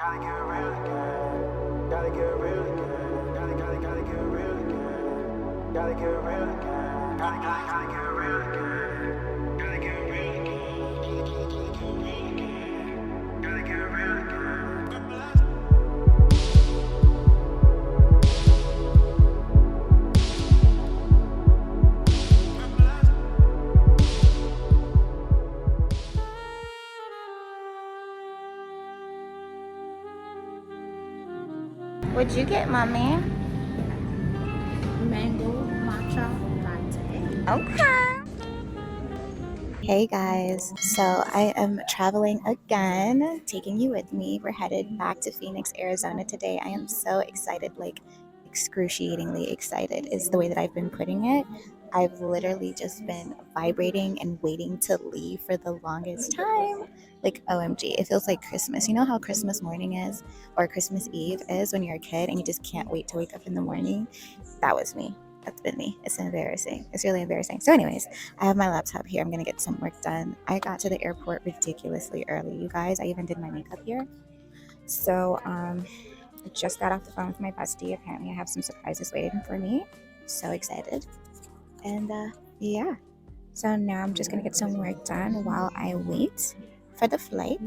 Gotta get real again. Gotta get real again. Gotta get real again. Gotta get real again. Gotta get real again. Gotta get real again. Gotta get real again. What'd you get, mommy? Mango matcha latte. Okay. Hey guys, so I am traveling again, taking you with me. We're headed back to Phoenix, Arizona today. I am so excited, like excruciatingly excited is the way that I've been putting it. I've literally just been vibrating and waiting to leave for the longest time. Like, OMG, it feels like Christmas. You know how Christmas morning is, or Christmas Eve is when you're a kid and you just can't wait to wake up in the morning? That was me. That's been me. It's embarrassing. It's really embarrassing. So anyways, I have my laptop here. I'm going to get some work done. I got to the airport ridiculously early, you guys. I even did my makeup here. So, I just got off the phone with my bestie. Apparently I have some surprises waiting for me. So excited. And yeah, so now I'm just gonna get some work done while I wait for the flight,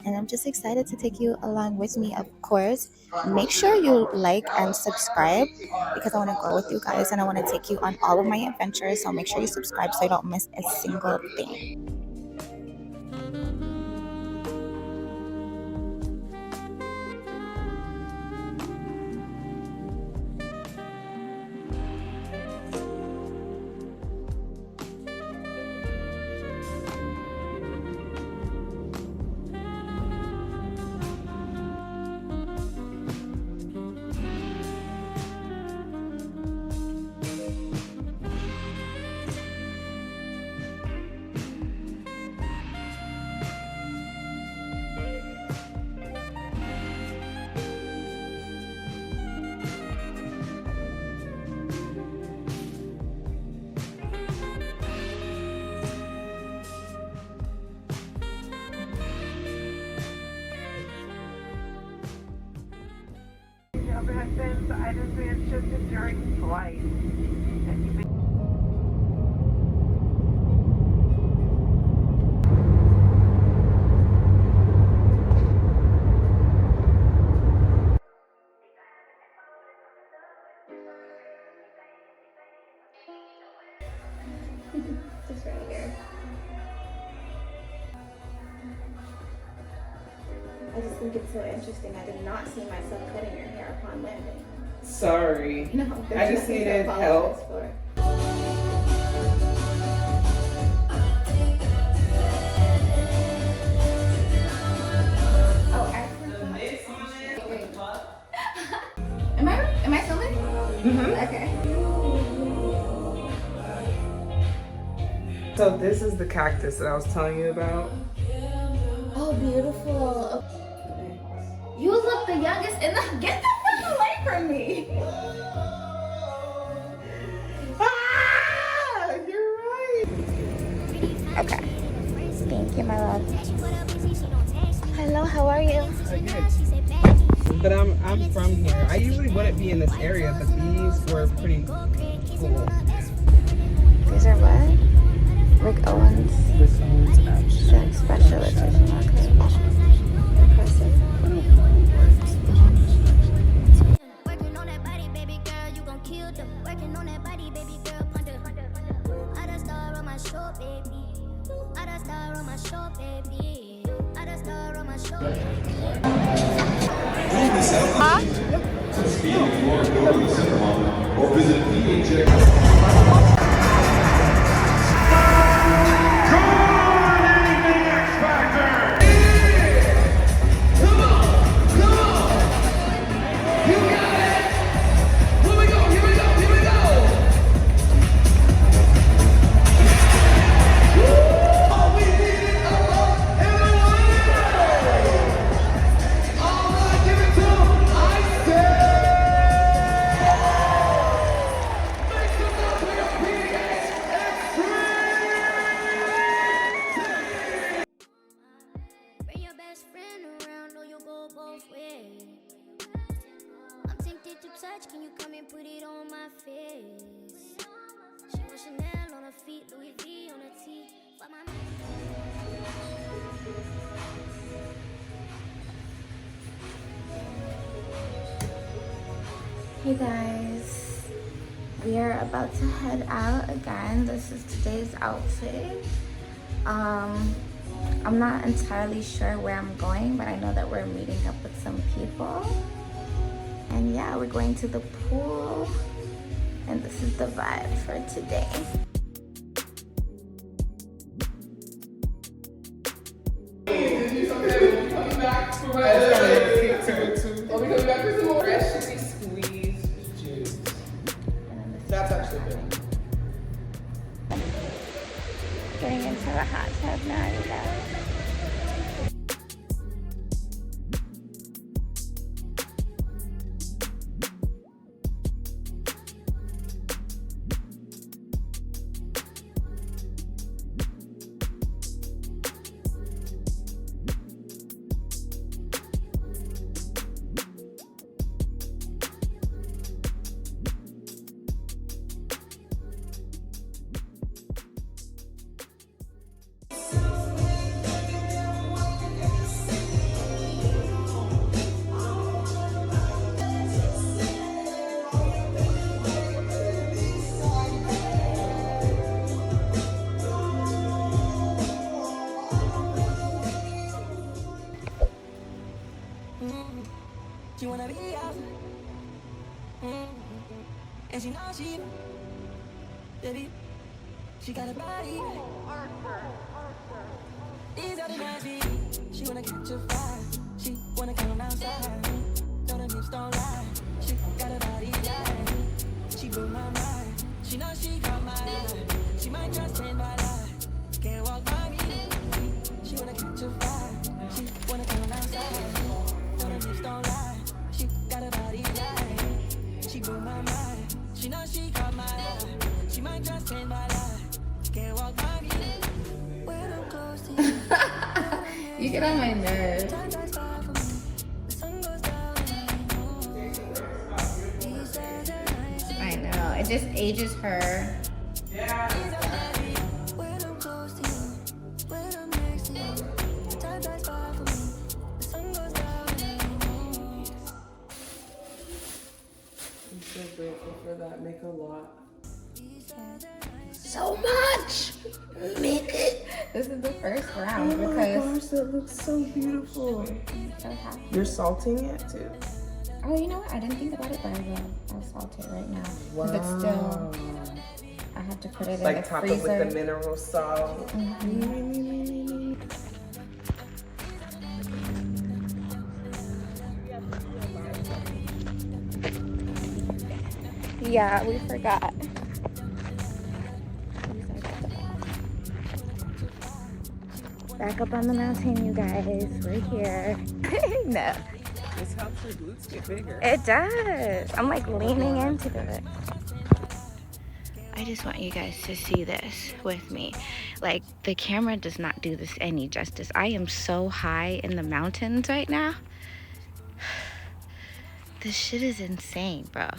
and I'm just excited to take you along with me. Of course, make sure you like and subscribe, because I want to go with you guys and I want to take you on all of my adventures. So make sure you subscribe so you don't miss a single thing. Since I just been shifted during flight. Just right here. I just think it's so interesting. I did not see myself cutting your hair upon landing. Sorry. No, I just needed help. For. Oh, actually. Am I filming? Mm-hmm. Okay. So this is the cactus that I was telling you about. Oh, beautiful. You look the youngest in the. Get the fuck away from me. Ah, you're right. Okay. Thank you, my love. Hello, how are you? But I'm from here. I usually wouldn't be in this area, but these were pretty cool. These are what? Rick Owens. Rick Owens abstract. Special edition. Okay. Impressive. Working on that body, baby girl, you gon' kill them. Working on that body, baby girl, ponder. I done star on my show, baby. I done star on my show, baby. I done star on my show. Huh? Or visit PHX. put it on my face. She want Chanel on her feet, Louis V on her teeth. But my Hey guys, we are about to head out again. This is today's outfit. I'm not entirely sure where I'm going, but I know that we're meeting up with some people. And yeah, we're going to the pool. And this is the vibe for today. Coming back for Are we coming back for some more? Freshly squeezed juice. That's actually good. Getting into the hot tub now, you guys. She wanna be out, and she knows she, baby, she got a body. These are the nights she wanna catch a vibe. She wanna come outside. Don't the hips don't lie. She got a body, yeah. She blew my mind. She knows she got my eye. She might just change my life. Can't walk by me. She wanna catch a vibe. She wanna come outside. Don't the hips don't lie. She got a body, yeah. She blew my mind. She knows she got my eye. She might just change my life. Can't walk by me. When I'm close to you. You get on my nerves. I know, it just ages her. I'm so grateful for that. Make a lot. So much! Make it! This is the first round Oh my because gosh, that looks so beautiful. I'm so happy. You're salting it too. Oh, you know what? I didn't think about it, but I will. I'll salt it right now. Because it's still, I have to put it in Like the top freezer. it with the mineral salt. Yeah, we forgot. Back up on the mountain, you guys. We're here. No, This helps your glutes get bigger. it does. I'm like leaning into it. I just want you guys to see this with me. Like, the camera does not do this any justice. I am so high in the mountains right now. This shit is insane, bro.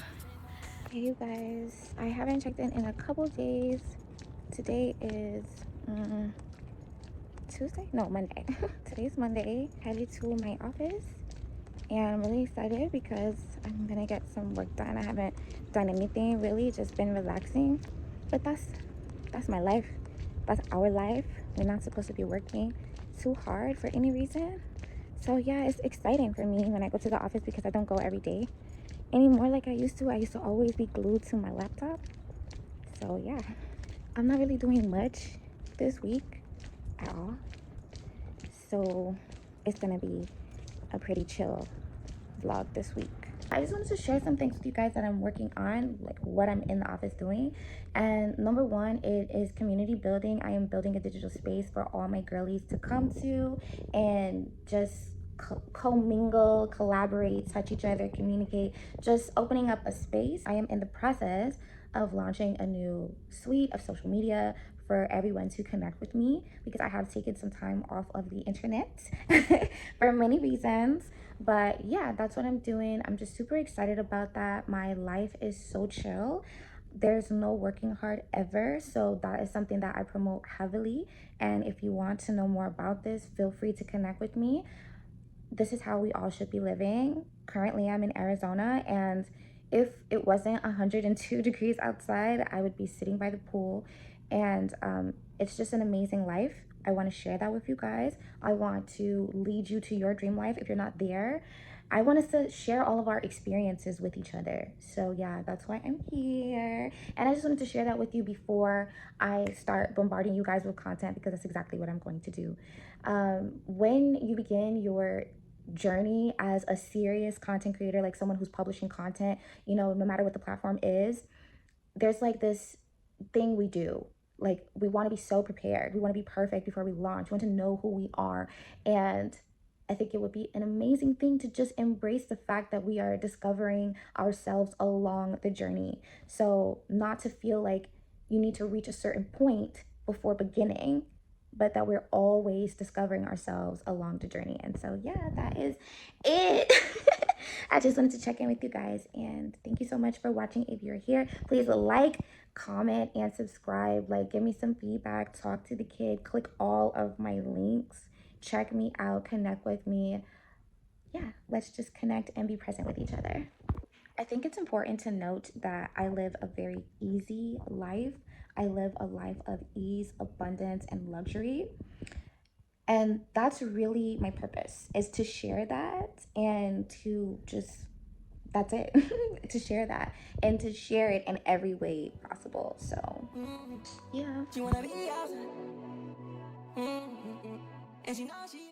Hey, you guys. I haven't checked in a couple days. Today is Tuesday? No, Monday. Today's Monday. Headed to my office. And I'm really excited because I'm gonna get some work done. I haven't done anything really, just been relaxing. But that's my life. That's our life. We're not supposed to be working too hard for any reason. So yeah, it's exciting for me when I go to the office because I don't go every day anymore like I used to. I used to always be glued to my laptop. So yeah, I'm not really doing much this week at all. So it's gonna be a pretty chill vlog this week. I just wanted to share some things with you guys that I'm working on, like what I'm in the office doing. And number one, it is community building. I am building a digital space for all my girlies to come to and just co-mingle, collaborate, touch each other, communicate, just opening up a space. I am in the process of launching a new suite of social media for everyone to connect with me because I have taken some time off of the internet for many reasons. But yeah, that's what I'm doing. I'm just super excited about that. My life is so chill. There's no working hard ever. So that is something that I promote heavily. And if you want to know more about this, feel free to connect with me. This is how we all should be living. Currently, I'm in Arizona, and if it wasn't 102 degrees outside, I would be sitting by the pool. And it's just an amazing life. I want to share that with you guys. I want to lead you to your dream life if you're not there. I want us to share all of our experiences with each other. So, yeah, that's why I'm here. And I just wanted to share that with you before I start bombarding you guys with content, because that's exactly what I'm going to do. When you begin your journey as a serious content creator, like someone who's publishing content, no matter what the platform is, there's like this thing we do. Like, we want to be so prepared. We want to be perfect before we launch. We want to know who we are. And I think it would be an amazing thing to just embrace the fact that we are discovering ourselves along the journey. So, not to feel like you need to reach a certain point before beginning, but that we're always discovering ourselves along the journey. And so, yeah, that is it. I just wanted to check in with you guys, and thank you so much for watching. If you're here, please like, comment, and subscribe. Like, give me some feedback, talk to the kid, click all of my links, check me out, connect with me. Yeah, let's just connect and be present with each other. I think it's important to note that I live a very easy life. I live a life of ease, abundance, and luxury. And that's really my purpose, is to share that, and to just, that's it. To share that and to share it in every way possible. So yeah. She wanna be outside. And she knows she